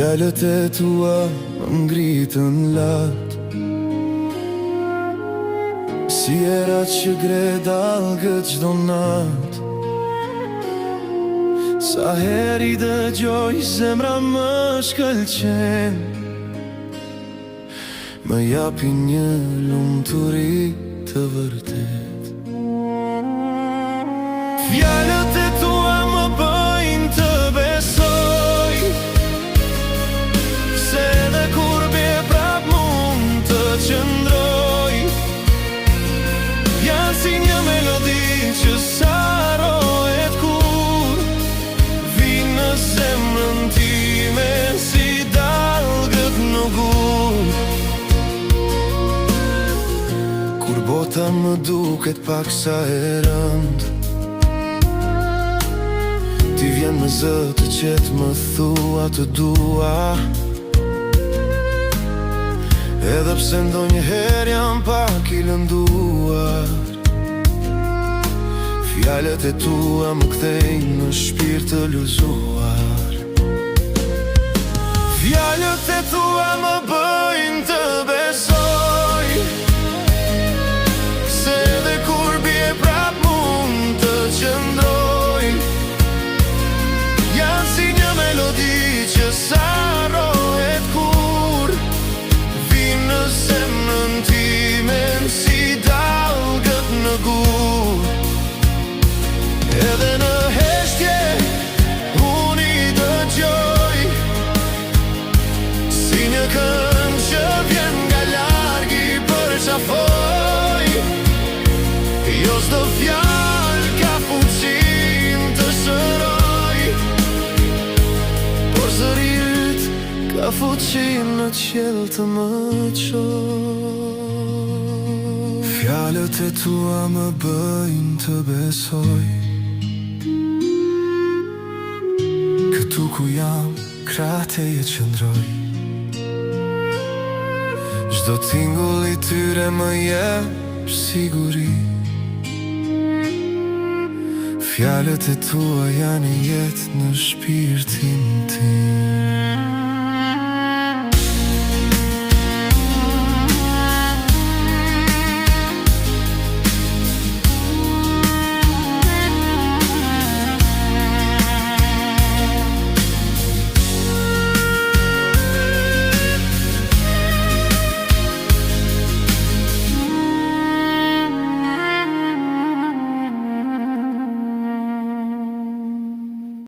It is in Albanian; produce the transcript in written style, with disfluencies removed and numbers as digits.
Fjalët e tua më ngritën lart, si erat që gredalgët çdo nat. Sa her I dëgjoj zemra më shkëlqen, më japi një lumturi të vërtet. Fjalët e tua më bëjnë të besoj, se edhe kur bie prap mund të qëndroj. Janë si një melodi që sarohet kur vin në zemrën time, si dalgët në gur. Kur bota më duket pak sa e rënd, ti vjen me zë të qetë më thua të dua. Edhe pse ndonjëherë jam pak I lënduar, fjalët e tua më kthejnë në shpirt të luzuar. Fjalët e tua më bëjnë të besoj, se edhe kur bie prap mund të qëndroj. Janë si një melodi që sarohet kur vin në zemrën time, si dalgët në gur. Edhe në heshtje unë I dëgjoj, si një këngë që vjen nga larg I përqafoj. Jo s'do fjalë ka fuqin të shëroj, por zërit ka fuqin në qiell të më qoj. Fjalët e tua më bëjnë të besoj, këtu ku jam, krah teje qëndroj. Çdo tingull I tyre më jep siguri, fjalët e tua janë jetë në shpirtin tim.